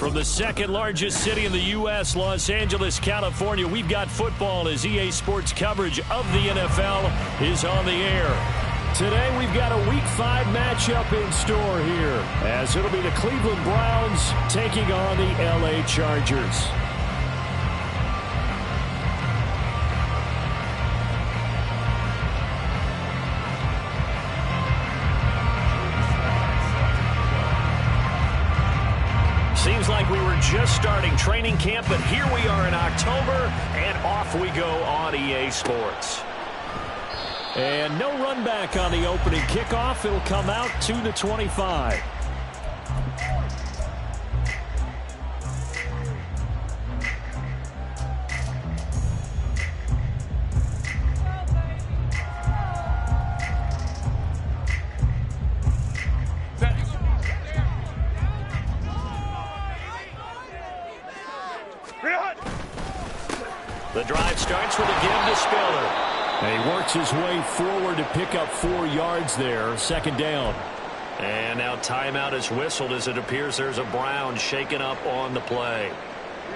From the second largest city in the U.S., Los Angeles, California, we've got football as EA Sports coverage of the NFL is on the air. Today we've got a Week 5 matchup in store here, as it'll be the Cleveland Browns taking on the L.A. Chargers. Seems like we were just starting training camp, but here we are in October, and off we go on EA Sports. And no run back on the opening kickoff. It'll come out to the 25. The drive starts with a give to Spiller. And he works his way forward to pick up 4 yards there. Second down. And now timeout is whistled as it appears there's a Brown shaken up on the play.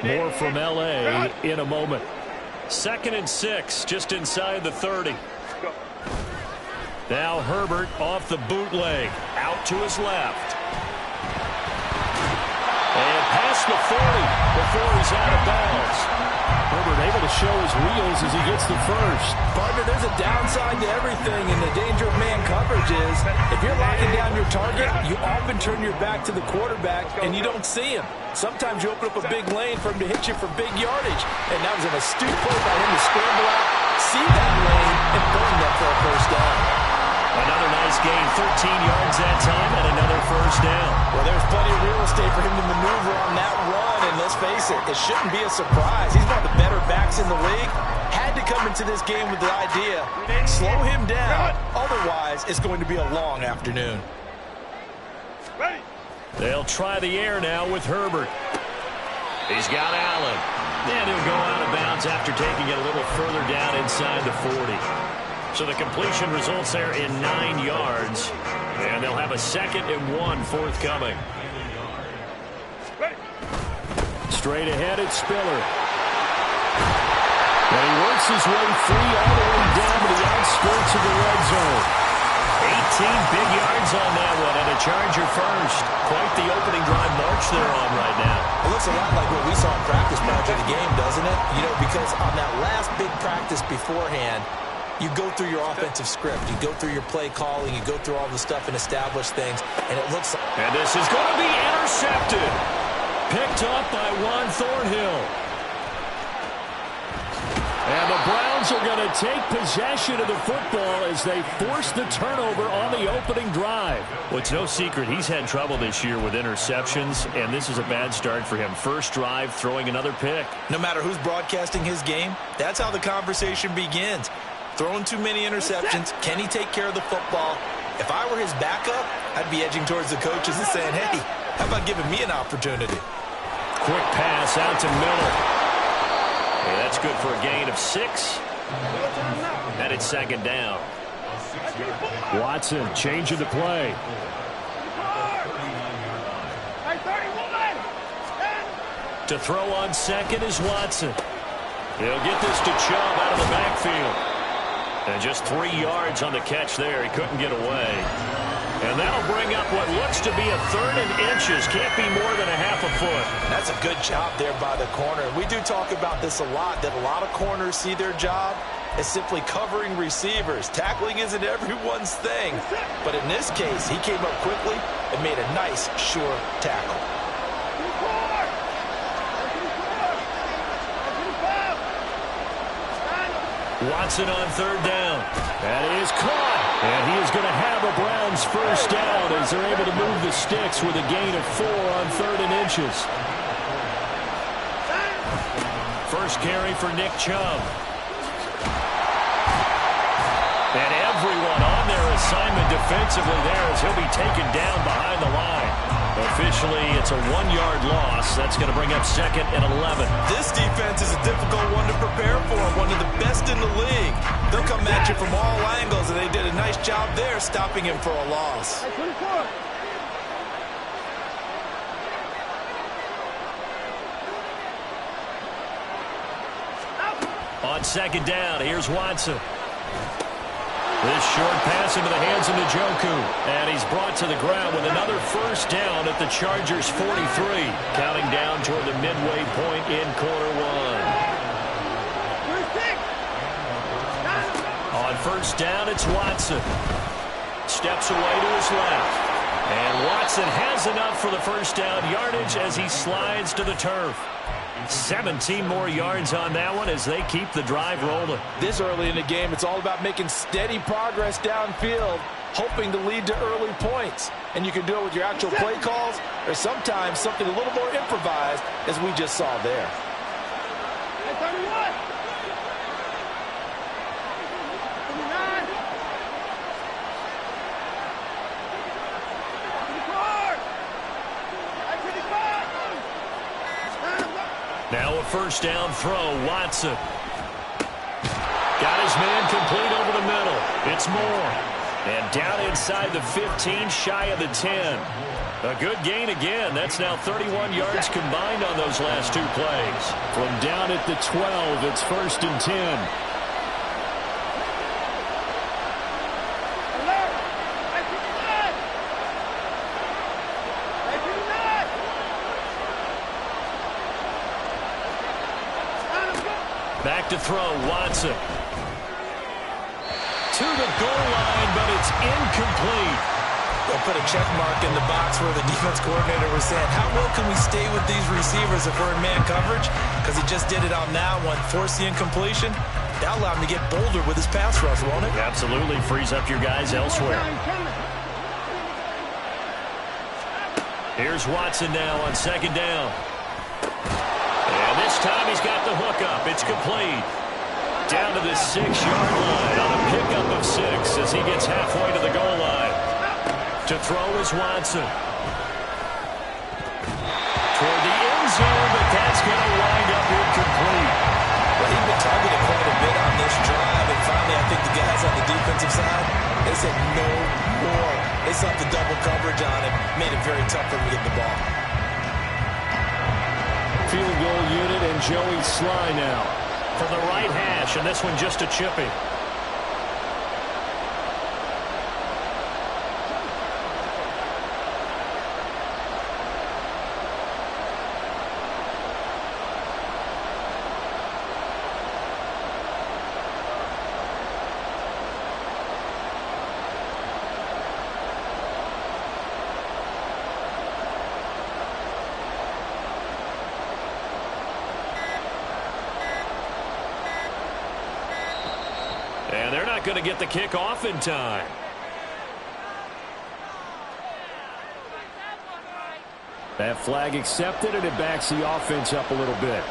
More from L.A. in a moment. 2nd and 6, just inside the 30. Now Herbert off the bootleg. Out to his left. And past the 40 before he's out of bounds. Herbert able to show his wheels as he gets the first. Partner, there's a downside to everything, and the danger of man coverage is if you're locking down your target, you often turn your back to the quarterback, and you don't see him. Sometimes you open up a big lane for him to hit you for big yardage, and that was an astute play by him to scramble out, see that lane, and burn that for a first down. Another nice gain, 13 yards that time, and another first down. Well, there's plenty of real estate for him to maneuver on that run, and let's face it, it shouldn't be a surprise. He's one of the better backs in the league. Had to come into this game with the idea, slow him down, otherwise it's going to be a long afternoon. They'll try the air now with Herbert. He's got Allen. And he'll go out of bounds after taking it a little further down inside the 40. So the completion results there in 9 yards. And they'll have a 2nd and 1 forthcoming. Straight ahead, it's Spiller. And he works his way free all the way down to the outskirts of the red zone. 18 big yards on that one, and a Charger first. Quite the opening drive march they're on right now. It looks a lot like what we saw in practice prior to the game, doesn't it? You know, because on that last big practice beforehand, you go through your offensive script. You go through your play calling. You go through all the stuff and establish things. And it looks like... And this is going to be intercepted. Picked up by Juan Thornhill. And the Browns are going to take possession of the football as they force the turnover on the opening drive. Well, it's no secret he's had trouble this year with interceptions, and this is a bad start for him. First drive, throwing another pick. No matter who's broadcasting his game, that's how the conversation begins. Throwing too many interceptions. Can he take care of the football? If I were his backup, I'd be edging towards the coaches and saying, hey, how about giving me an opportunity? Quick pass out to Miller. Yeah, that's good for a gain of 6. And it's 2nd down. Watson changing the play. To throw on 2nd is Watson. He'll get this to Chubb out of the backfield. And just 3 yards on the catch there. He couldn't get away. And that'll bring up what looks to be a 3rd and inches. Can't be more than a half a foot. That's a good job there by the corner. We do talk about this a lot, that a lot of corners see their job as simply covering receivers. Tackling isn't everyone's thing. But in this case, he came up quickly and made a nice, sure tackle. Watson on 3rd down. That is caught. And he is going to have a Browns first down as they're able to move the sticks with a gain of 4 on 3rd and inches. First carry for Nick Chubb. And everyone on their assignment defensively there as he'll be taken down behind the line. Officially, it's a 1-yard loss. That's going to bring up 2nd and 11. This defense is a difficult one to prepare for, one of the best in the league. They'll come at you from all angles, and they did a nice job there stopping him for a loss. On second down, here's Watson. This short pass into the hands of Njoku. And he's brought to the ground with another first down at the Chargers' 43. Counting down toward the midway point in quarter one. On first down, it's Watson. Steps away to his left. And Watson has enough for the first down yardage as he slides to the turf. 17 more yards on that one as they keep the drive rolling. This early in the game, it's all about making steady progress downfield, hoping to lead to early points. And you can do it with your actual play calls or sometimes something a little more improvised, as we just saw there. Now a first down throw, Watson. Got his man complete over the middle. It's Moore. And down inside the 15, shy of the 10. A good gain again. That's now 31 yards combined on those last two plays. From down at the 12, it's 1st and 10. Back to throw, Watson. To the goal line, but it's incomplete. They'll put a check mark in the box where the defense coordinator was saying, how well can we stay with these receivers if we're in man coverage? Because he just did it on that one, forced the incompletion. That'll allow him to get bolder with his pass rush, won't it? Absolutely, frees up your guys elsewhere. Here's Watson now on second down. And this time he's got the hook up. It's complete. Down to the 6-yard line on a pickup of 6 as he gets halfway to the goal line. To throw is Watson. Toward the end zone, but that's going to wind up incomplete. Well, he's been targeted quite a bit on this drive, and finally I think the guys on the defensive side, they said no more. They sought the double coverage on him, made it very tough for him to get the ball. Field goal unit and Joey Sly now. From the right hash, and this one just a chipping. And they're not going to get the kick off in time. That flag accepted, and it backs the offense up a little bit.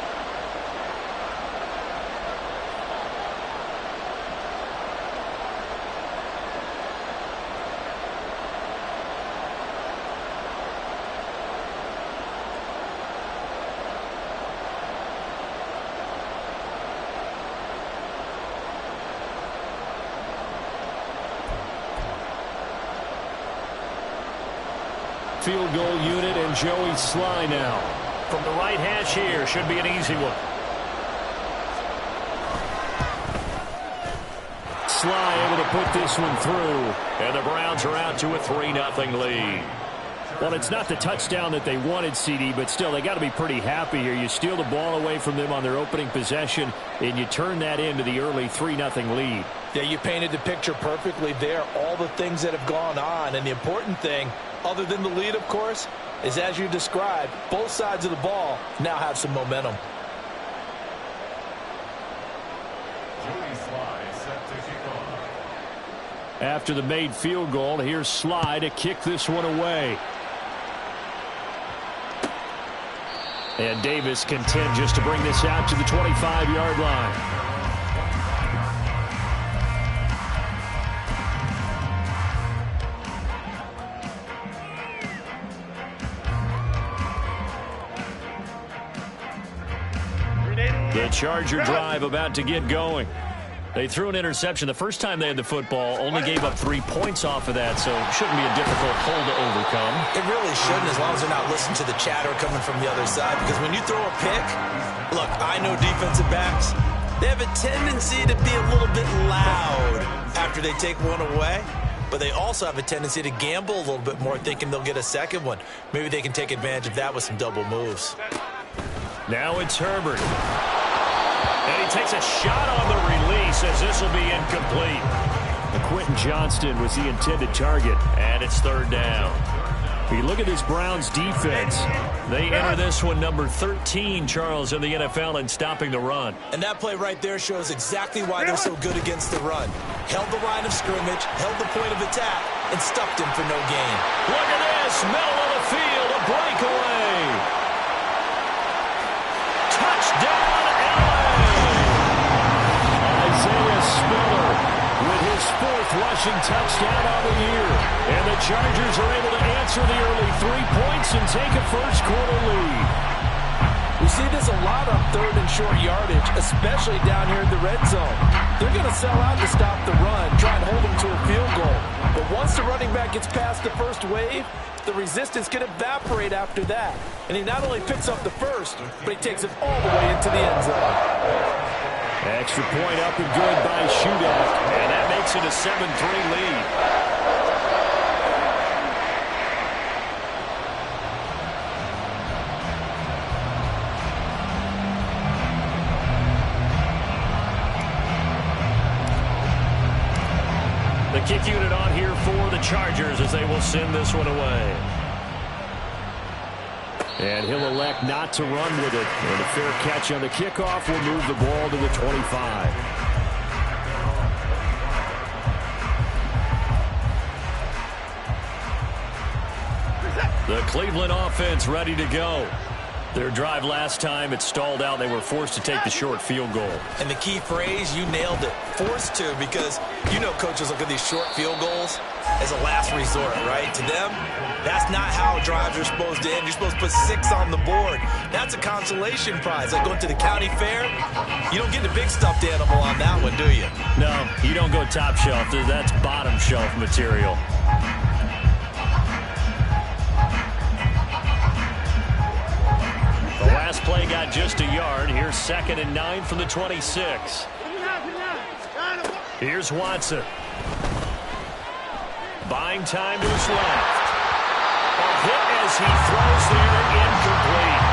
Field goal unit and Joey Sly now. From the right hash here, should be an easy one. Sly able to put this one through. And the Browns are out to a 3-0 lead. Well, it's not the touchdown that they wanted, CD, but still, they got to be pretty happy here. You steal the ball away from them on their opening possession, and you turn that into the early 3-0 lead. Yeah, you painted the picture perfectly there, all the things that have gone on, and the important thing, other than the lead, of course, is as you described, both sides of the ball now have some momentum. After the made field goal, here's Sly to kick this one away. And Davis content just to bring this out to the 25-yard line. The Charger drive about to get going. They threw an interception the first time they had the football, only gave up 3 points off of that, so it shouldn't be a difficult hole to overcome. It really shouldn't, as long as they're not listening to the chatter coming from the other side, because when you throw a pick, look, I know defensive backs, They have a tendency to be a little bit loud after they take one away, but they also have a tendency to gamble a little bit more, thinking they'll get a second one. Maybe they can take advantage of that with some double moves. Now it's Herbert. And he takes a shot on the release as this will be incomplete. Quentin Johnston was the intended target. And it's third down. If you look at this Browns defense, they enter this one number 13, Charles, in the NFL in stopping the run. And that play right there shows exactly why they're so good against the run. Held the line of scrimmage, held the point of attack, and stuffed him for no gain. Look at this, middle of the field, a breakaway. Touchdown, Isaiah Spiller with his 4th rushing touchdown on the year. And the Chargers are able to answer the early 3 points and take a first-quarter lead. We see this a lot on 3rd and short yardage, especially down here in the red zone. They're going to sell out to stop the run, try and hold them to a field goal. But once the running back gets past the first wave, the resistance can evaporate after that. And he not only picks up the first, but he takes it all the way into the end zone. Extra point up and good by Shootout. And that makes it a 7-3 lead. The kick unit on here for the Chargers as they will send this one away. And he'll elect not to run with it. And a fair catch on the kickoff will move the ball to the 25. The Cleveland offense ready to go. Their drive last time, it stalled out. They were forced to take the short field goal. And the key phrase, you nailed it. Forced to, because you know coaches look at these short field goals as a last resort, right? To them, that's not how drives are supposed to end. You're supposed to put 6 on the board. That's a consolation prize. Like going to the county fair, you don't get the big stuffed animal on that one, do you? No, you don't go top shelf. That's bottom shelf material. The last play got just a yard. Here's 2nd and 9 from the 26. Here's Watson. Buying time to his left. A hit as he throws there, incomplete.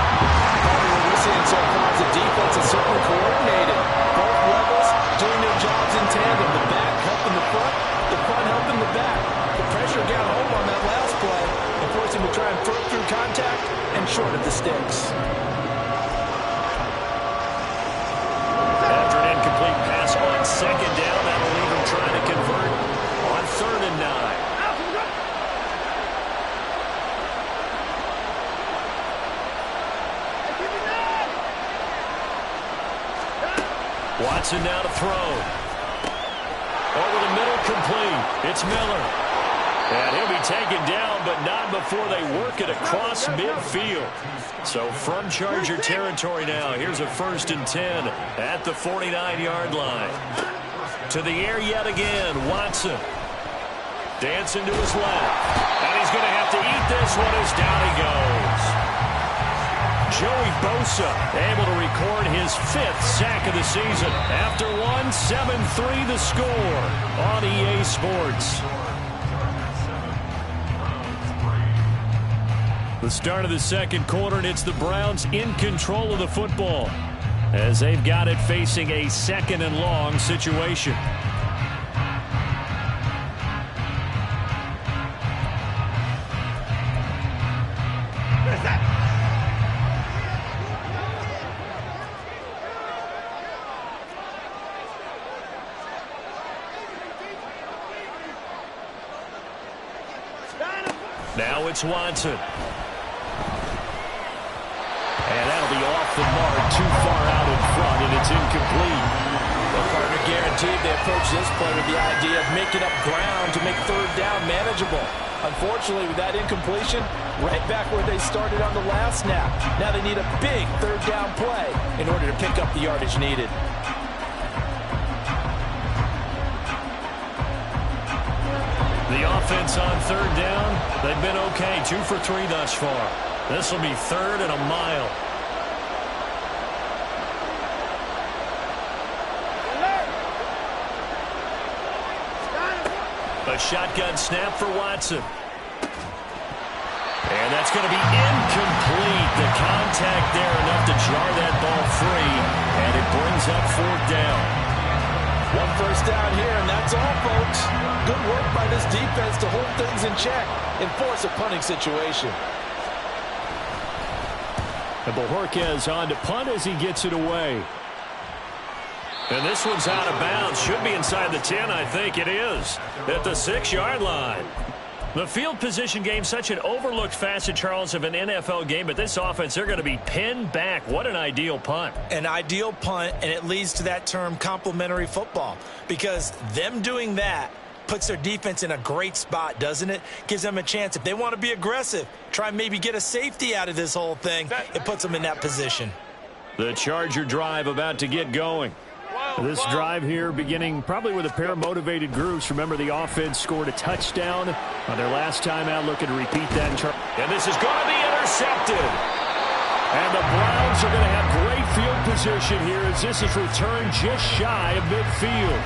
Probably what we're seeing so far is the defense is certainly coordinated. Both levels doing their jobs in tandem. The back helping the front helping the back. The pressure got home on that last play and forced him to try and throw through contact and short of the sticks. After an incomplete pass on 2nd down, that'll leave him trying to convert on 3rd and 9. Watson now to throw. Over the middle, complete. It's Miller. And he'll be taken down, but not before they work it across midfield. So from Charger territory now, here's a 1st and 10 at the 49-yard line. To the air yet again, Watson. Dancing to his left. And he's going to have to eat this one as down he goes. Joey Bosa able to record his 5th sack of the season. After one, 7-3 the score on EA Sports. The start of the 2nd quarter, and it's the Browns in control of the football as they've got it facing a 2nd and long situation. Now it's Watson. And that'll be off the mark, too far out in front, and it's incomplete. The partner guaranteed they approach this play with the idea of making up ground to make 3rd down manageable. Unfortunately, with that incompletion, right back where they started on the last snap. Now they need a big 3rd down play in order to pick up the yardage needed. The offense on 3rd down, they've been okay. 2 for 3 thus far. This will be 3rd and a mile. shotgun snap for Watson. And that's going to be incomplete. The contact there enough to jar that ball free, and it brings up 4th down. 1 first down here, and that's all, folks. Good work by this defense to hold things in check and force a punting situation. And Bojorquez on to punt as he gets it away. And this one's out of bounds. Should be inside the 10, I think it is. At the 6-yard line. The field position game, such an overlooked facet, Charles, of an NFL game, but this offense, they're going to be pinned back. What an ideal punt. An ideal punt, and it leads to that term complementary football, because them doing that puts their defense in a great spot, doesn't it? Gives them a chance. If they want to be aggressive, try and maybe get a safety out of this whole thing, it puts them in that position. The Charger drive about to get going. This drive here beginning probably with a pair of motivated groups. Remember, the offense scored a touchdown on their last time out, looking to repeat that. And this is going to be intercepted. And the Browns are going to have great field position here as this is returned just shy of midfield.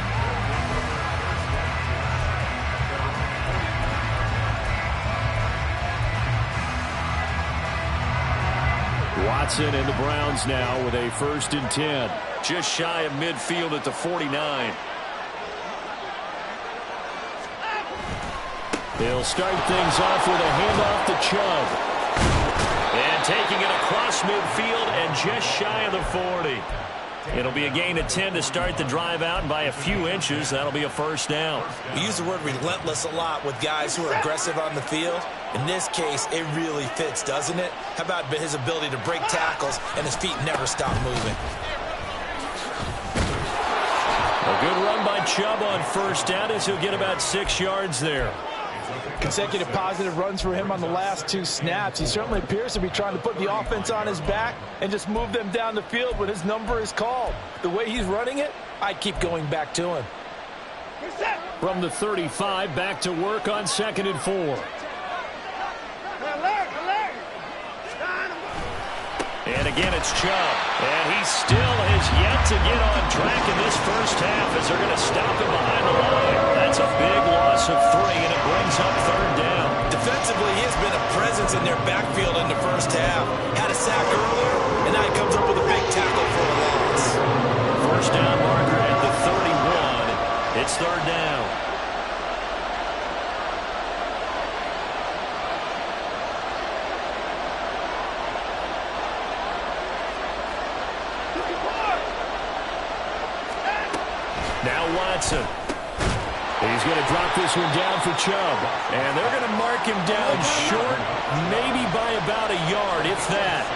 Watson and the Browns now with a 1st and 10. Just shy of midfield at the 49. They'll start things off with a handoff to Chubb. And taking it across midfield and just shy of the 40. It'll be a gain of 10 to start the drive out, and by a few inches, that'll be a 1st down. We use the word relentless a lot with guys who are aggressive on the field. In this case, it really fits, doesn't it? How about his ability to break tackles and his feet never stop moving? A good run by Chubb on 1st down as he'll get about 6 yards there. Consecutive positive runs for him on the last 2 snaps. He certainly appears to be trying to put the offense on his back and just move them down the field when his number is called. The way he's running it, I'd keep going back to him. From the 35, back to work on 2nd and 4. And again, it's Chubb. And he still has yet to get on track in this first half as they're going to stop him behind the line. That's a big loss of 3, and it brings up 3rd down. Defensively, he has been a presence in their backfield in the first half. Had a sack earlier, and now he comes up with a big tackle for a loss. 1st down marker at the 31. It's 3rd down. Now Watson. He's going to drop this one down for Chubb. And they're going to mark him down short, maybe by about a yard, if that.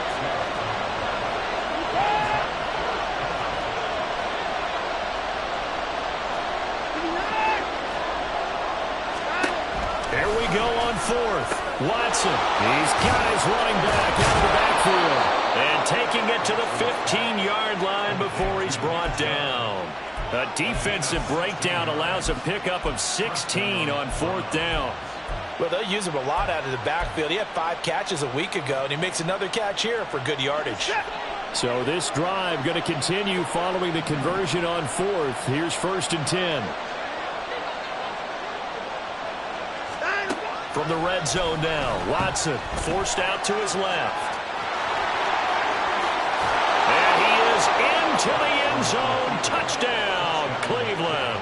There we go on 4th. Watson. These guys running back out of the backfield. And taking it to the 15-yard line before he's brought down. A defensive breakdown allows a pickup of 16 on 4th down. Well, they'll use him a lot out of the backfield. He had 5 catches a week ago, and he makes another catch here for good yardage. So this drive going to continue following the conversion on 4th. Here's 1st and 10. From the red zone now, Watson forced out to his left. And he is into the end zone. Touchdown, Cleveland.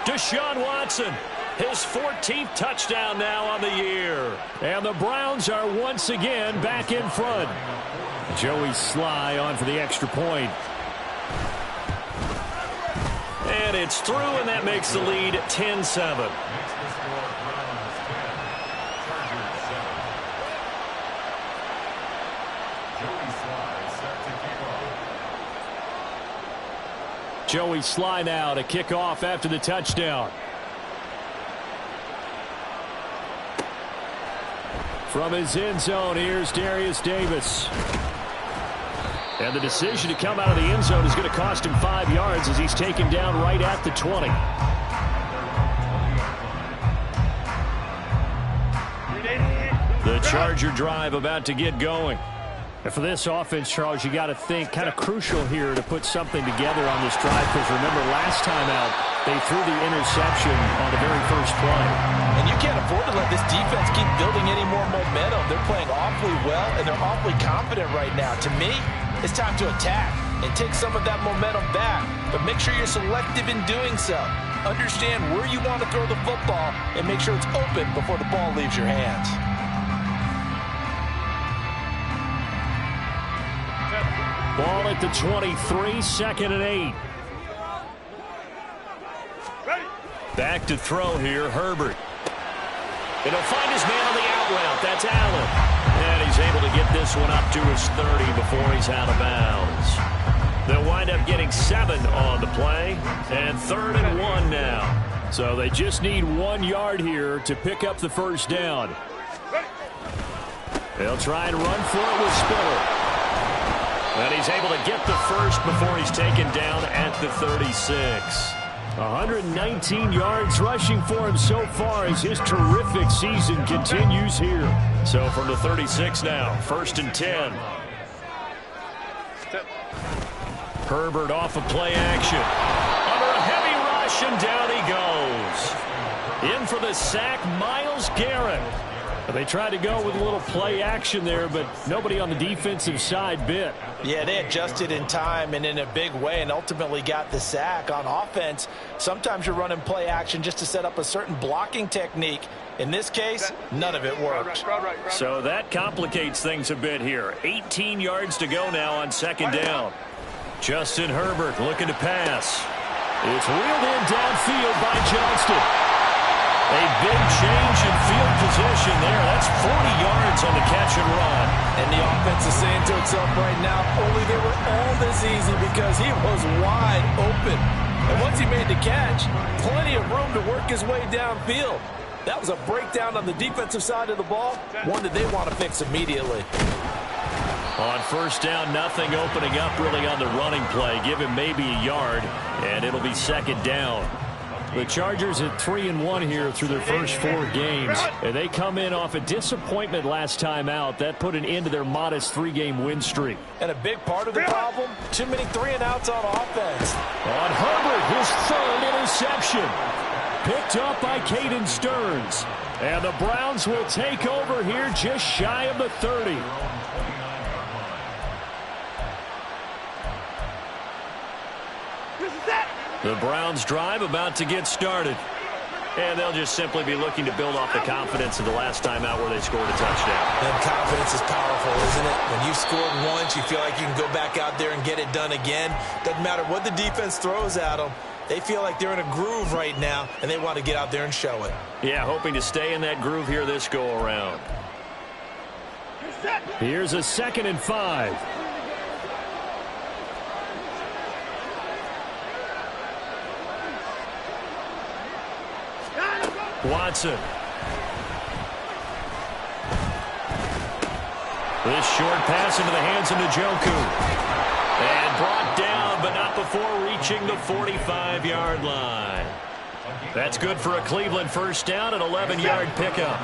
Deshaun Watson, his 14th touchdown now on the year. And the Browns are once again back in front. Joey Sly on for the extra point. And it's through, and that makes the lead 10-7. Joey Sly now to kick off after the touchdown. From his end zone, here's Darius Davis. And the decision to come out of the end zone is going to cost him 5 yards as he's taken down right at the 20. The Charger drive about to get going. And for this offense, Charles, you got to think kind of crucial here to put something together on this drive, because remember last time out, They threw the interception on the very first play. And you can't afford to let this defense keep building any more momentum. They're playing awfully well, and they're awfully confident right now. To me, it's time to attack and take some of that momentum back. But make sure you're selective in doing so. Understand where you want to throw the football and make sure it's open before the ball leaves your hands. Ball at the 23, 2nd and 8. Back to throw here, Herbert. And he'll find his man on the out route. That's Allen. And he's able to get this one up to his 30 before he's out of bounds. They'll wind up getting 7 on the play. And 3rd and 1 now. So they just need 1 yard here to pick up the first down. They'll try and run for it with Spiller. And he's able to get the first before he's taken down at the 36. 119 yards rushing for him so far as his terrific season continues here. So from the 36 now, 1st and 10. Herbert off of play action. Under a heavy rush, and down he goes. In for the sack, Myles Garrett. They tried to go with a little play action there, but nobody on the defensive side bit. Yeah, they adjusted in time and in a big way and ultimately got the sack. On offense, sometimes you're running play action just to set up a certain blocking technique. In this case, none of it worked. So that complicates things a bit here. 18 yards to go now on 2nd down. Justin Herbert looking to pass. It's reeled in downfield by Johnston. A big change in field position there. That's 40 yards on the catch and run. And the offense is saying to itself right now, only they were all this easy because he was wide open. And once he made the catch, plenty of room to work his way downfield. That was a breakdown on the defensive side of the ball, one that they want to fix immediately. On 1st down, nothing opening up really on the running play. Give him maybe a yard, and it'll be 2nd down. The Chargers at 3-1 here through their first 4 games. And they come in off a disappointment last time out. That put an end to their modest 3-game win streak. And a big part of the problem, too many 3-and-outs on offense. On Herbert, his 3rd interception. Picked up by Caden Stearns. And the Browns will take over here just shy of the 30. The Browns drive about to get started. And they'll just simply be looking to build off the confidence of the last time out where they scored a touchdown. And confidence is powerful, isn't it? When you've scored once, you feel like you can go back out there and get it done again. Doesn't matter what the defense throws at them. They feel like they're in a groove right now, and they want to get out there and show it. Yeah, hoping to stay in that groove here this go-around. Here's a 2nd and 5. Watson. This short pass into the hands of Njoku. And brought down, but not before reaching the 45-yard line. That's good for a Cleveland 1st down, an 11-yard pickup.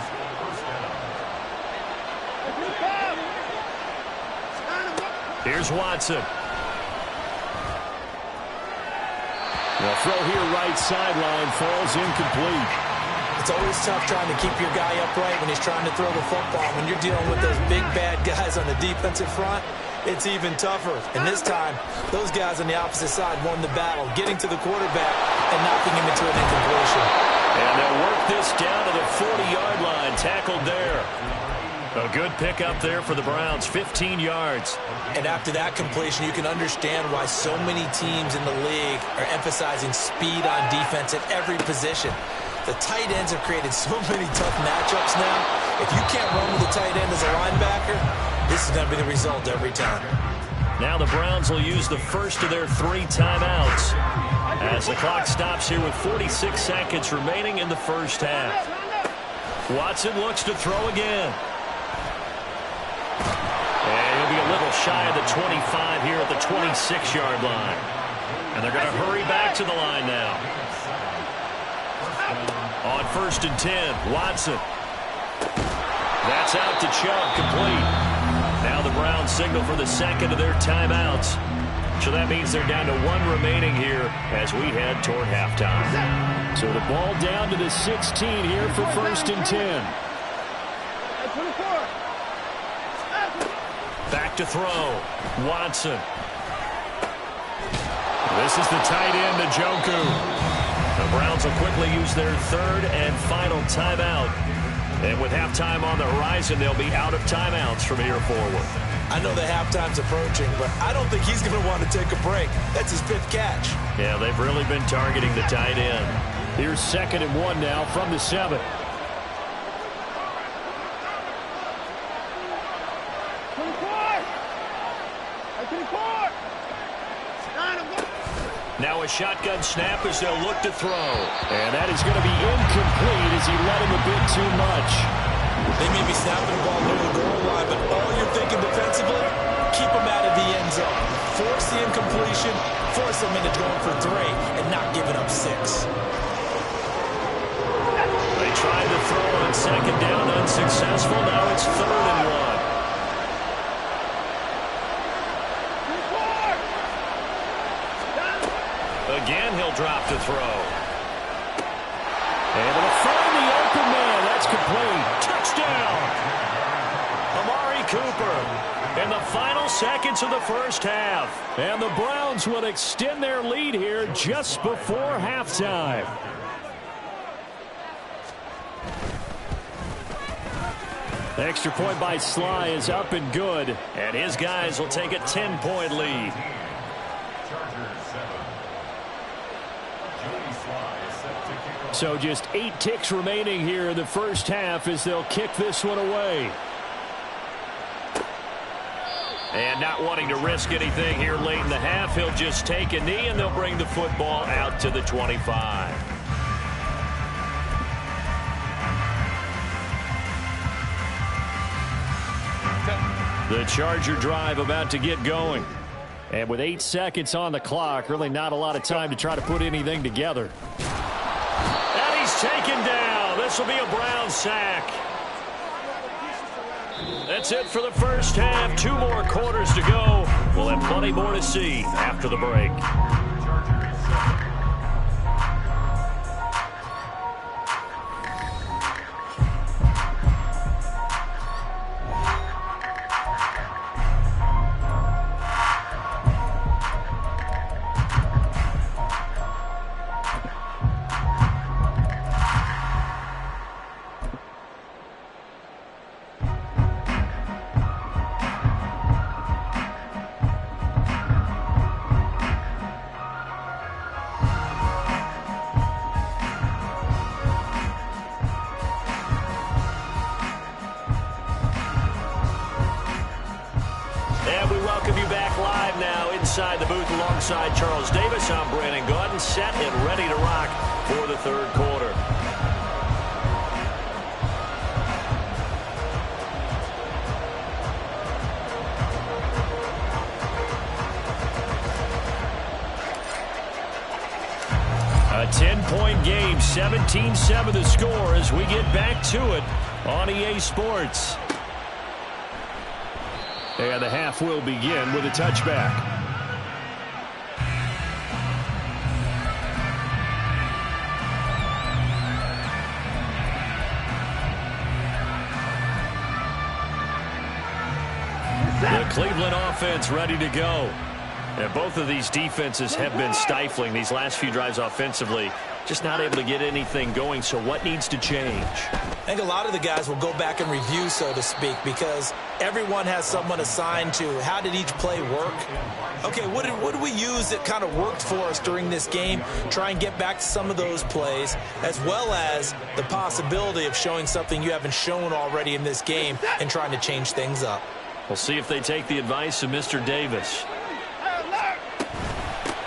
Here's Watson. The throw here right sideline falls incomplete. It's always tough trying to keep your guy upright when he's trying to throw the football. When you're dealing with those big, bad guys on the defensive front, it's even tougher. And this time, those guys on the opposite side won the battle, getting to the quarterback and knocking him into an incompletion. And they'll work this down to the 40-yard line, tackled there. A good pickup there for the Browns, 15 yards. And after that completion, you can understand why so many teams in the league are emphasizing speed on defense at every position. The tight ends have created so many tough matchups now. If you can't run with the tight end as a linebacker, this is going to be the result every time. Now the Browns will use the first of their 3 timeouts as the clock stops here with 46 seconds remaining in the first half. Watson looks to throw again. And he'll be a little shy of the 25 here at the 26-yard line. And they're going to hurry back to the line now. On 1st and 10, Watson. That's out to Chubb, complete. Now the Browns signal for the second of their timeouts. So that means they're down to one remaining here as we head toward halftime. So the ball down to the 16 here for 1st and 10. Back to throw. Watson. This is the tight end, Njoku. The Browns will quickly use their third and final timeout. And with halftime on the horizon, they'll be out of timeouts from here forward. I know the halftime's approaching, but I don't think he's going to want to take a break. That's his 5th catch. Yeah, they've really been targeting the tight end. Here's 2nd and 1 now from the 7. Now a shotgun snap as they'll look to throw. And that is going to be incomplete as he led him a bit too much. They may be snapping the ball near the goal line, but all you're thinking defensively, keep them out of the end zone. Force the incompletion, force them into going for 3, and not giving up 6. They tried to throw on 2nd down, unsuccessful. Now it's 3rd and 1. Again, he'll drop to throw. Able to find the open man. That's complete. Touchdown! Amari Cooper in the final seconds of the first half. And the Browns will extend their lead here just before halftime. The extra point by Sly is up and good. And his guys will take a 10-point lead. So just 8 ticks remaining here in the first half as they'll kick this one away. And not wanting to risk anything here late in the half, he'll just take a knee and they'll bring the football out to the 25. The Charger drive about to get going. And with 8 seconds on the clock, really not a lot of time to try to put anything together. And he's taken down. This will be a Browns sack. That's it for the first half. 2 more quarters to go. We'll have plenty more to see after the break. Inside the booth alongside Charles Davis, I'm Brandon Gaudin, set and ready to rock for the third quarter. A 10-point game, 17-7 the score as we get back to it on EA Sports. And the half will begin with a touchback. The Cleveland offense ready to go. And both of these defenses have been stifling these last few drives offensively. Just not able to get anything going, so what needs to change? I think a lot of the guys will go back and review, so to speak, because everyone has someone assigned to how did each play work. Okay, what did we use that kind of worked for us during this game? Try and get back to some of those plays, as well as the possibility of showing something you haven't shown already in this game and trying to change things up. We'll see if they take the advice of Mr. Davis.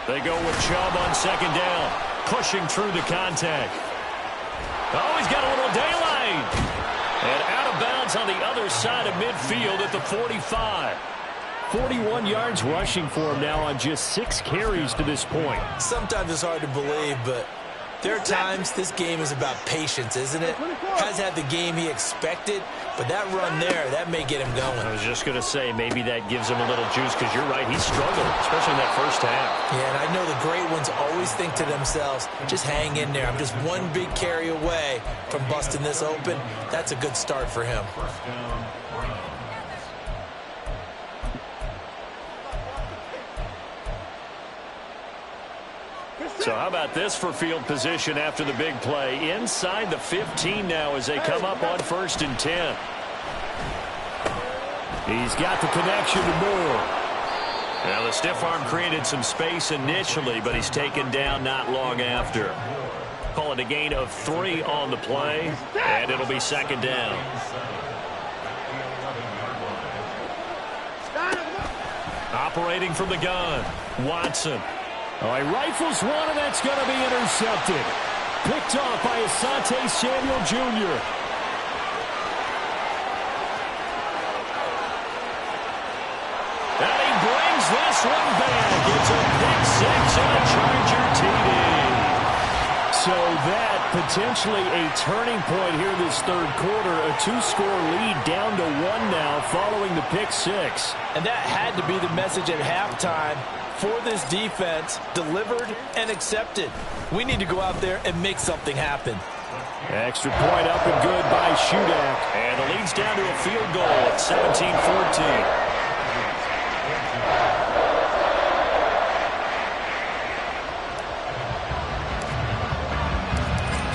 They go with Chubb on second down, pushing through the contact. Oh, he's got a little daylight. And out of bounds on the other side of midfield at the 45. 41 yards rushing for him now on just 6 carries to this point. Sometimes it's hard to believe, but There are times this game is about patience, isn't it? Has had the game he expected, but that run there, that may get him going. I was just going to say, maybe that gives him a little juice, because you're right, he struggled, especially in that first half. Yeah, and I know the great ones always think to themselves, just hang in there. I'm just one big carry away from busting this open. That's a good start for him. So how about this for field position after the big play? Inside the 15 now as they come up on 1st and 10. He's got the connection to Moore. Now the stiff arm created some space initially, but he's taken down not long after. Call it a gain of 3 on the play, and it'll be 2nd down. Operating from the gun, Watson. Oh, he rifles one, and that's going to be intercepted. Picked off by Asante Samuel Jr. And he brings this one back. It's a pick 6 and a Charger TD. So that potentially a turning point here this third quarter. A 2-score lead down to 1 now following the pick 6. And that had to be the message at halftime for this defense, delivered and accepted. We need to go out there and make something happen. Extra point up and good by Shudak. And the lead's down to a field goal at 17-14.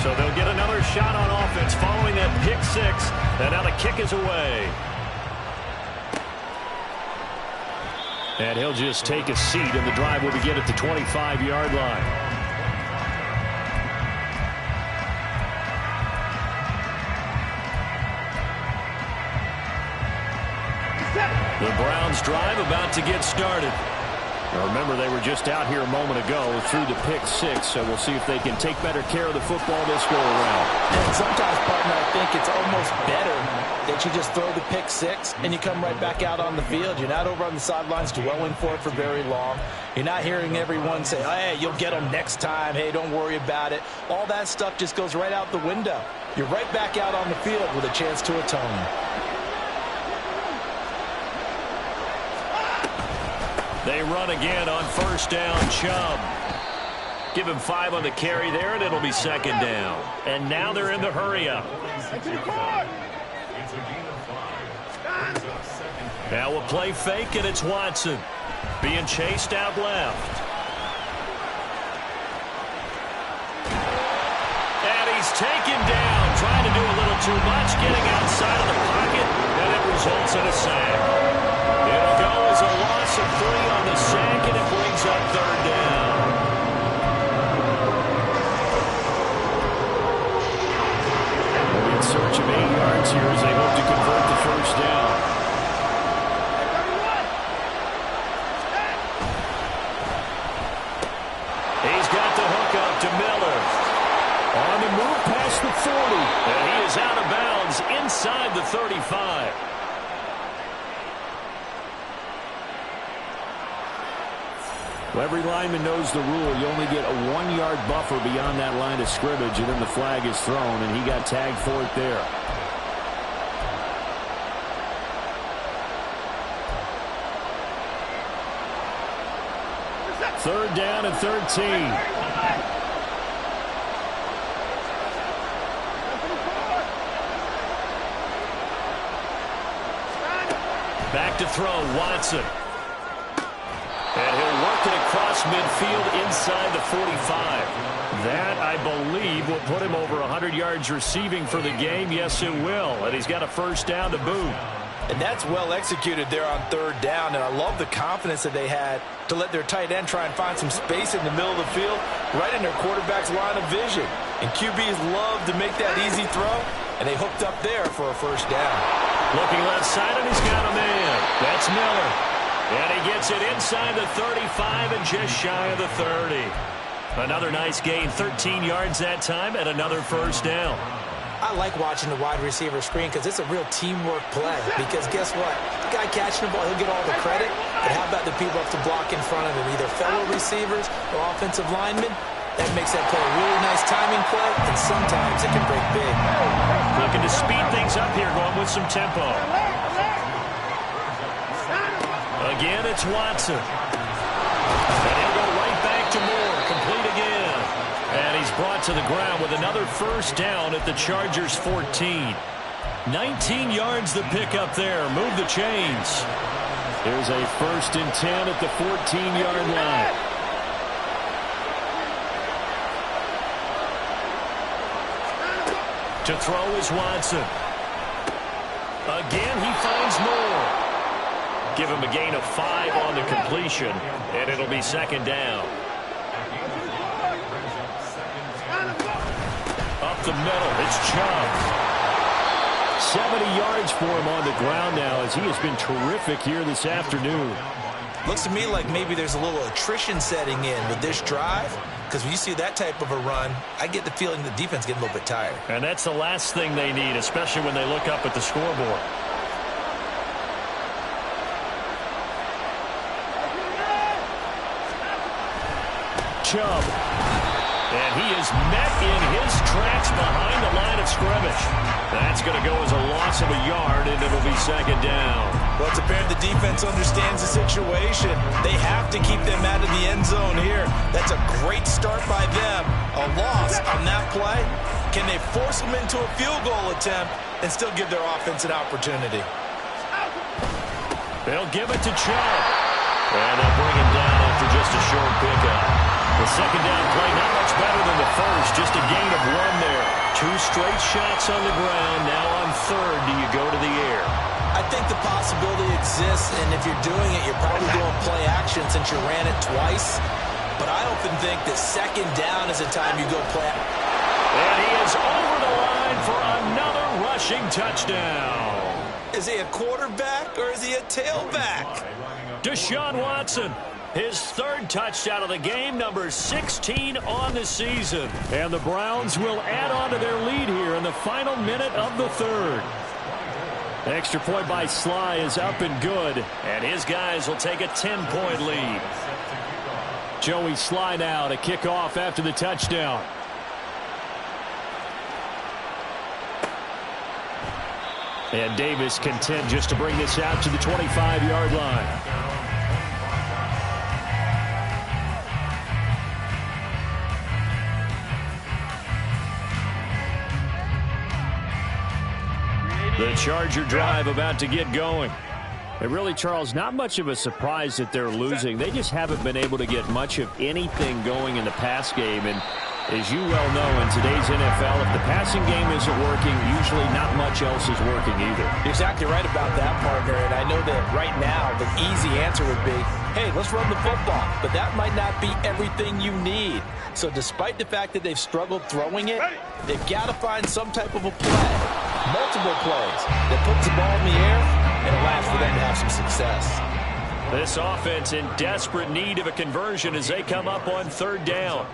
So they'll get another shot on offense following that pick 6. And now the kick is away. And he'll just take a seat, and the drive will begin at the 25-yard line. The Browns drive about to get started. Now remember, they were just out here a moment ago through the pick 6, so we'll see if they can take better care of the football this go around. And sometimes, partner, I think it's almost better that you just throw the pick 6 and you come right back out on the field. You're not over on the sidelines dwelling for it for very long. You're not hearing everyone say, hey, you'll get them next time. Hey, don't worry about it. All that stuff just goes right out the window. You're right back out on the field with a chance to atone. They run again on 1st down, Chubb. Give him 5 on the carry there, and it'll be 2nd down. And now they're in the hurry-up. Now we'll play fake, and it's Watson being chased out left. And he's taken down, trying to do a little too much, getting outside of the pocket, and it results in a sack. It'll go as a loss of 3 on the sack, and it brings up 3rd down. They'll be in search of 8 yards here as they hope to convert the 1st down. He's got the hook up to Miller. On the move past the 40. And he is out of bounds inside the 35. Well, every lineman knows the rule. You only get a 1-yard buffer beyond that line of scrimmage, and then the flag is thrown, and he got tagged for it there. Third down and 13. Back to throw, Watson. And he'll work it across midfield inside the 45. That, I believe, will put him over 100 yards receiving for the game. Yes, it will. And he's got a 1st down to boot. And that's well executed there on 3rd down. And I love the confidence that they had to let their tight end try and find some space in the middle of the field, right in their quarterback's line of vision. And QBs love to make that easy throw, and they hooked up there for a 1st down. Looking left side, and he's got a man. That's Miller. And he gets it inside the 35 and just shy of the 30. Another nice gain, 13 yards that time, and another 1st down. I like watching the wide receiver screen because it's a real teamwork play. Because guess what? The guy catching the ball, he'll get all the credit. But how about the people up to block in front of him, either fellow receivers or offensive linemen? That makes that play a really nice timing play, and sometimes it can break big. Looking to speed things up here, going with some tempo. Again, it's Watson. And he'll go right back to Moore. Complete again. And he's brought to the ground with another first down at the Chargers' 14. 19 yards the pick up there. Move the chains. Here's a 1st and 10 at the 14-yard line. To throw is Watson. Again, he finds Moore. Give him a gain of 5 on the completion, and it'll be 2nd down. Up the middle, it's Chubb. 70 yards for him on the ground now as he has been terrific here this afternoon. Looks to me like maybe there's a little attrition setting in with this drive, because when you see that type of a run, I get the feeling the defense getting a little bit tired. And that's the last thing they need, especially when they look up at the scoreboard. Chubb. And he is met in his tracks behind the line of scrimmage. That's going to go as a loss of a yard, and it'll be 2nd down. Well, it's apparent the defense understands the situation. They have to keep them out of the end zone here. That's a great start by them. A loss on that play. Can they force them into a field goal attempt and still give their offense an opportunity? They'll give it to Chubb. And they'll bring him down after just a short pickup. The 2nd down play not much better than the first, just a gain of 1 there. 2 straight shots on the ground. Now on 3rd, do you go to the air? I think the possibility exists, and if you're doing it, you're probably going play action since you ran it twice. But I often think that 2nd down is a time you go play. And he is over the line for another rushing touchdown. Is he a quarterback or is he a tailback? Deshaun Watson. His 3rd touchdown of the game, number 16 on the season. And the Browns will add on to their lead here in the final minute of the 3rd. Extra point by Sly is up and good. And his guys will take a 10-point lead. Joey Sly now to kick off after the touchdown. And Davis content just to bring this out to the 25-yard line. The Charger drive about to get going. And really, Charles, not much of a surprise that they're losing. They just haven't been able to get much of anything going in the pass game. And as you well know, in today's NFL, if the passing game isn't working, usually not much else is working either. You're exactly right about that, partner. And I know that right now the easy answer would be, hey, let's run the football. But that might not be everything you need. So despite the fact that they've struggled throwing it, they've got to find some type of a play, multiple plays that puts the ball in the air and allows for them to have some success. This offense in desperate need of a conversion as they come up on 3rd down.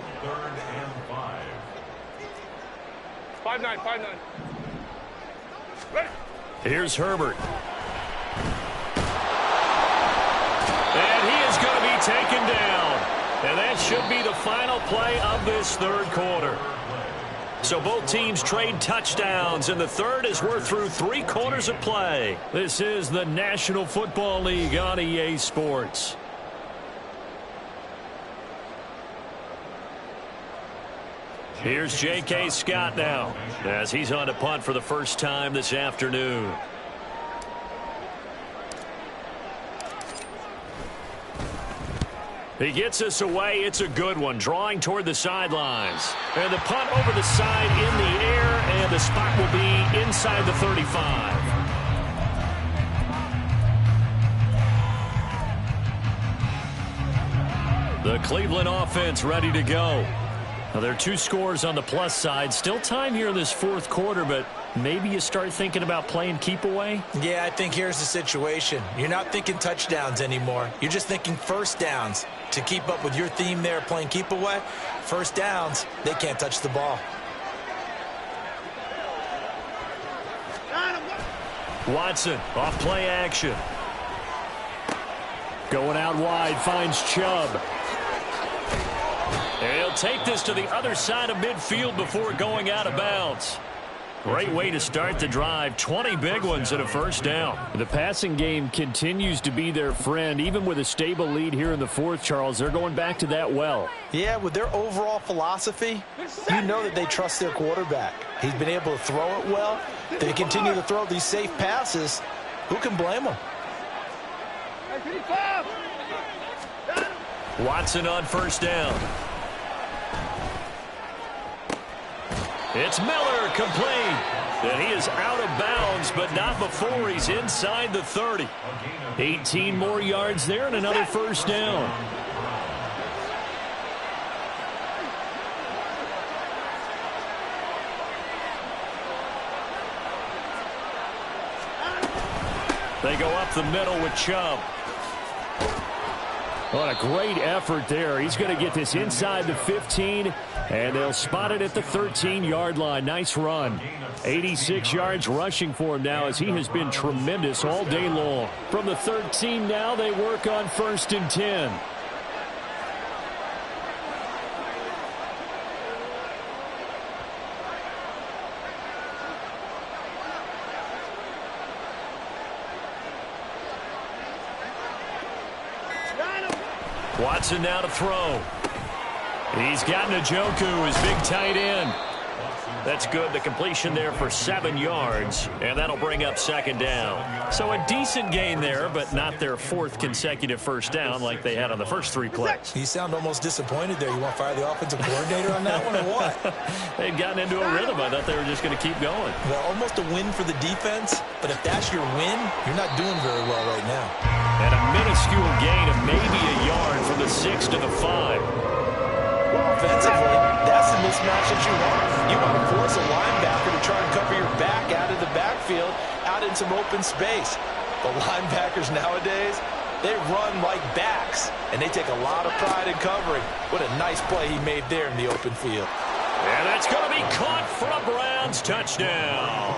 5-9. Here's Herbert. And he is going to be taken down. And that should be the final play of this 3rd quarter. So both teams trade touchdowns, and the 3rd as we're through 3 quarters of play. This is the National Football League on EA Sports. Here's J.K. Scott now as he's on to punt for the first time this afternoon. He gets us away. It's a good one, drawing toward the sidelines. And the punt over the side in the air, and the spot will be inside the 35. The Cleveland offense ready to go. Now, there are 2 scores on the plus side. Still time here in this 4th quarter, but maybe you start thinking about playing keep away? Yeah, I think here's the situation. You're not thinking touchdowns anymore. You're just thinking first downs. To keep up with your theme there, playing keep away, first downs, they can't touch the ball. Watson, off play action. Going out wide, finds Chubb. And he'll take this to the other side of midfield before going out of bounds. Great way to start the drive. 20 big ones and a first down. The passing game continues to be their friend. Even with a stable lead here in the fourth, Charles, they're going back to that well. Yeah, with their overall philosophy, you know that they trust their quarterback. He's been able to throw it well. They continue to throw these safe passes. Who can blame them? Watson on first down. It's Miller, complete. And he is out of bounds, but not before he's inside the 30. 18 more yards there and another first down. They go up the middle with Chubb. What a great effort there. He's going to get this inside the 15, and they'll spot it at the 13-yard line. Nice run. 86 yards rushing for him now as he has been tremendous all day long. From the 13 now, they work on 1st and 10. Watson now to throw. He's got Njoku, his big tight end. That's good. The completion there for 7 yards, and that'll bring up 2nd down. So a decent gain there, but not their 4th consecutive first down like they had on the first 3 plays. You sound almost disappointed there. You want to fire the offensive coordinator on that one or what? They'd gotten into a rhythm. I thought they were just going to keep going. Well, almost a win for the defense, but if that's your win, you're not doing very well right now. And a minuscule gain of maybe a yard from the 6 to the 5. Offensively, that's the mismatch that you want. You want to force a linebacker to try and cover your back out of the backfield, out in some open space. The linebackers nowadays, they run like backs, and they take a lot of pride in covering. What a nice play he made there in the open field. And that's going to be caught for a Browns touchdown.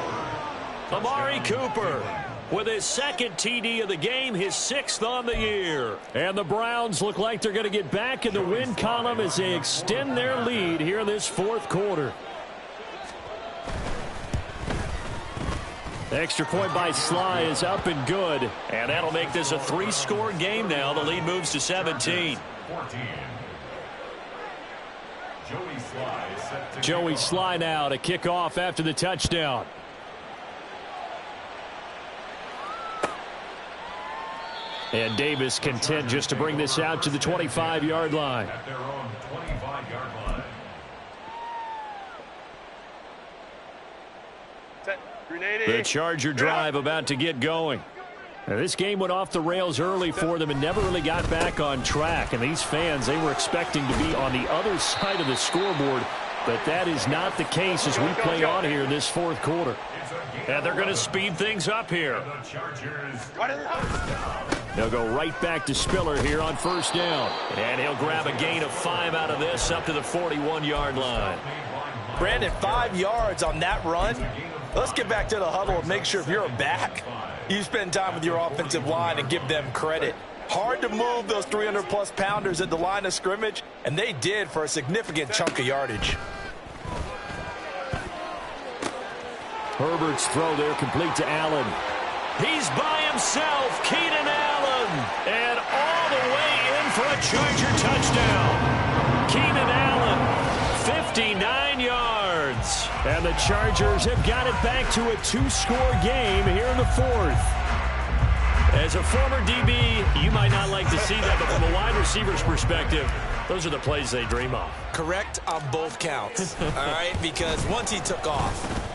Amari Cooper with his 2nd TD of the game, his 6th on the year. And the Browns look like they're going to get back in the win column as they extend their lead here in this 4th quarter. The extra point by Sly is up and good. And that'll make this a 3-score game now. The lead moves to 17. Joey Sly now to kick off after the touchdown. And Davis content just to bring this out to the 25-yard line. At their own 25-yard line. The Charger drive about to get going. Now, this game went off the rails early for them and never really got back on track. And these fans, they were expecting to be on the other side of the scoreboard. But that is not the case as we play on here in this 4th quarter. And they're going to speed things up here. They'll go right back to Spiller here on 1st down. And he'll grab a gain of 5 out of this up to the 41-yard line. Brandon, 5 yards on that run. Let's get back to the huddle and make sure if you're a back, you spend time with your offensive line and give them credit. Hard to move those 300-plus pounders at the line of scrimmage, and they did for a significant chunk of yardage. Herbert's throw there complete to Allen. He's by himself, Keenan Allen, and all the way in for a Charger touchdown. Keenan Allen, 59 yards. And the Chargers have got it back to a 2-score game here in the 4th. As a former DB, you might not like to see that, but from a wide receiver's perspective, those are the plays they dream of. Correct on both counts, all right? Because once he took off,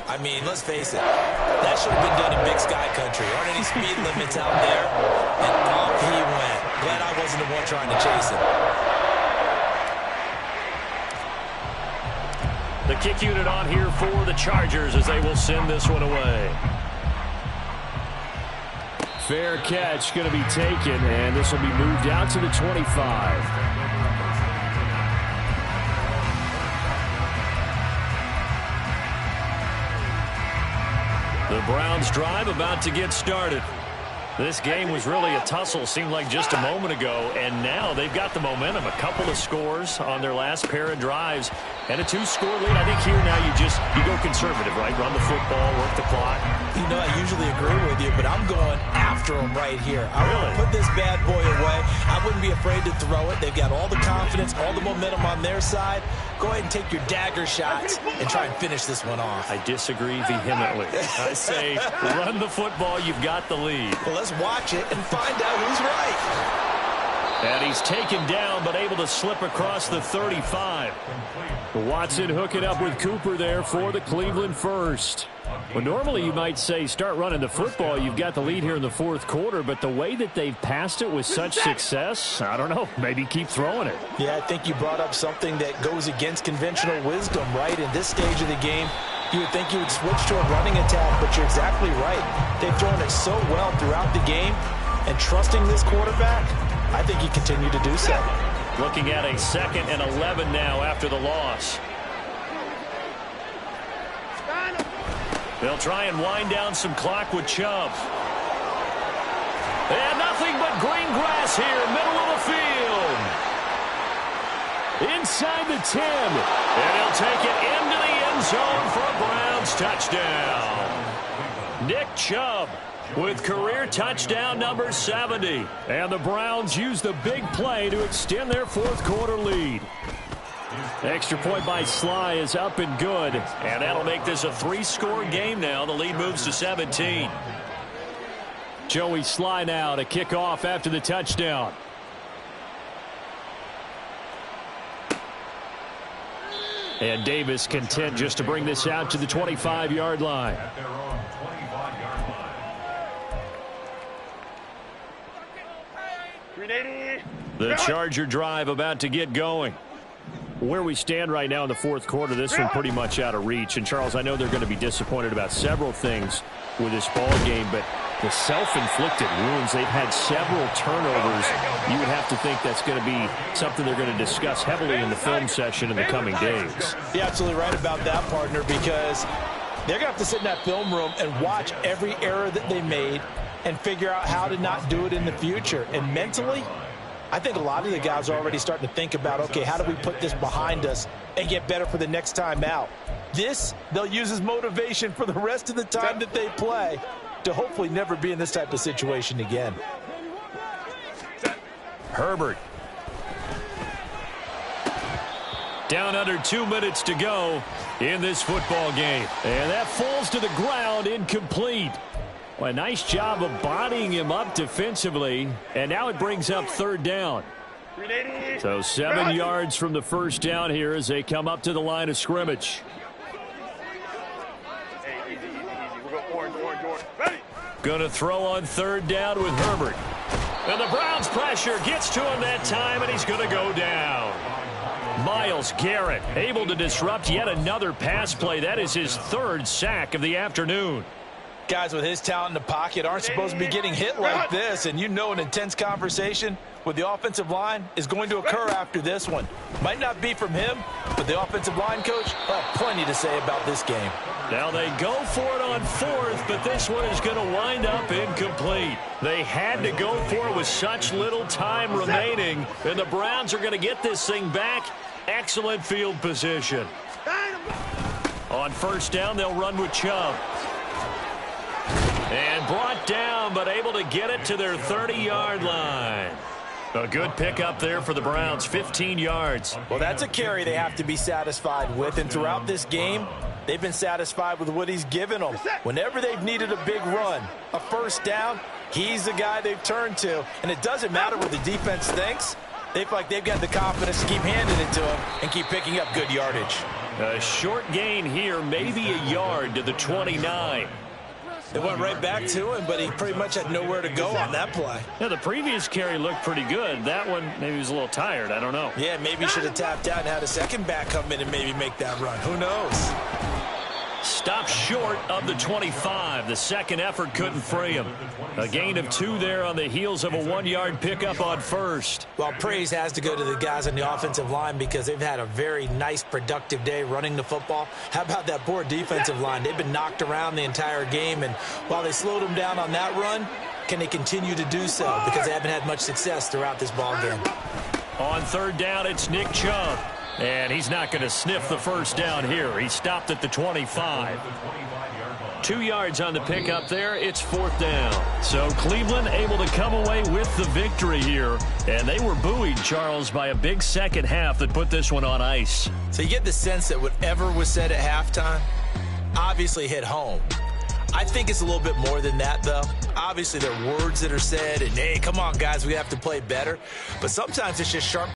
I mean, let's face it, that should have been done in Big Sky Country. Aren't any speed limits out there? And off he went. Glad I wasn't the one trying to chase him. The kick unit on here for the Chargers as they will send this one away. Fair catch going to be taken, and this will be moved out to the 25. The Browns drive about to get started. This game was really a tussle, seemed like just a moment ago, and now they've got the momentum. A couple of scores on their last pair of drives and a 2-score lead. I think here now you go conservative, right? Run the football, work the clock. You know, I usually agree with you, but I'm going after them right here. I want to put this bad boy away. I wouldn't be afraid to throw it. They've got all the confidence, all the momentum on their side. Go ahead and take your dagger shots and try and finish this one off. I disagree vehemently. I say run the football. You've got the lead. Well, let's watch it and find out who's right. And he's taken down, but able to slip across the 35. Watson hooking up with Cooper there for the Cleveland first. Well, normally you might say start running the football. You've got the lead here in the fourth quarter, but the way that they've passed it with such success, I don't know, maybe keep throwing it. Yeah, I think you brought up something that goes against conventional wisdom, right? In this stage of the game, you would think you would switch to a running attack, but you're exactly right. They've thrown it so well throughout the game, and trusting this quarterback, I think you continue to do so. Looking at a 2nd and 11 now after the loss. They'll try and wind down some clock with Chubb. And nothing but green grass here, middle of the field. Inside the 10. And he'll take it into the end zone for a Browns touchdown. Nick Chubb with career touchdown number 70. And the Browns use the big play to extend their fourth quarter lead. Extra point by Sly is up and good. And that'll make this a 3-score game now. The lead moves to 17. Joey Sly now to kick off after the touchdown. And Davis content just to bring this out to the 25-yard line. At their own 25-yard line. The Charger drive about to get going. Where we stand right now in the fourth quarter, this one pretty much out of reach. And, Charles, I know they're going to be disappointed about several things with this ball game, but the self-inflicted wounds, they've had several turnovers. You would have to think that's going to be something they're going to discuss heavily in the film session in the coming days. You're absolutely right about that, partner, because they're going to have to sit in that film room and watch every error that they made and figure out how to not do it in the future. And mentally, I think a lot of the guys are already starting to think about, okay, how do we put this behind us and get better for the next time out? This, they'll use as motivation for the rest of the time that they play to hopefully never be in this type of situation again. Herbert. Down under 2 minutes to go in this football game. And that falls to the ground, incomplete. Well, a nice job of bodying him up defensively. And now it brings up third down. So 7 yards from the first down here as they come up to the line of scrimmage. Going to throw on third down with Herbert. And the Browns pressure gets to him that time, and he's going to go down. Myles Garrett able to disrupt yet another pass play. That is his 3rd sack of the afternoon. Guys with his talent in the pocket aren't supposed to be getting hit like this, and you know an intense conversation with the offensive line is going to occur after this one. Might not be from him, but the offensive line coach will have plenty to say about this game. Now they go for it on 4th, but this one is going to wind up incomplete. They had to go for it with such little time remaining, and the Browns are going to get this thing back. Excellent field position. On first down, they'll run with Chubb. And brought down, but able to get it to their 30-yard line. A good pickup there for the Browns, 15 yards. Well, that's a carry they have to be satisfied with, and throughout this game, they've been satisfied with what he's given them. Whenever they've needed a big run, a first down, he's the guy they've turned to. And it doesn't matter what the defense thinks. They feel like they've got the confidence to keep handing it to him and keep picking up good yardage. A short gain here, maybe a yard to the 29. They went right back to him, but he pretty much had nowhere to go on that play. Yeah, the previous carry looked pretty good. That one, maybe he was a little tired. I don't know. Yeah, maybe he should have tapped out and had a second back come in and maybe make that run. Who knows? Stopped short of the 25. The second effort couldn't free him. A gain of 2 there on the heels of a 1-yard pickup on first. Well, praise has to go to the guys on the offensive line because they've had a very nice, productive day running the football. How about that poor defensive line? They've been knocked around the entire game, and while they slowed them down on that run, can they continue to do so? Because they haven't had much success throughout this ball game. On third down, it's Nick Chubb. And he's not going to sniff the first down here. He stopped at the 25. 2 yards on the pickup there. It's fourth down. So Cleveland able to come away with the victory here. And they were buoyed, Charles, by a big second half that put this one on ice. So you get the sense that whatever was said at halftime obviously hit home. I think it's a little bit more than that, though. Obviously, there are words that are said, and, hey, come on, guys, we have to play better. But sometimes it's just sharp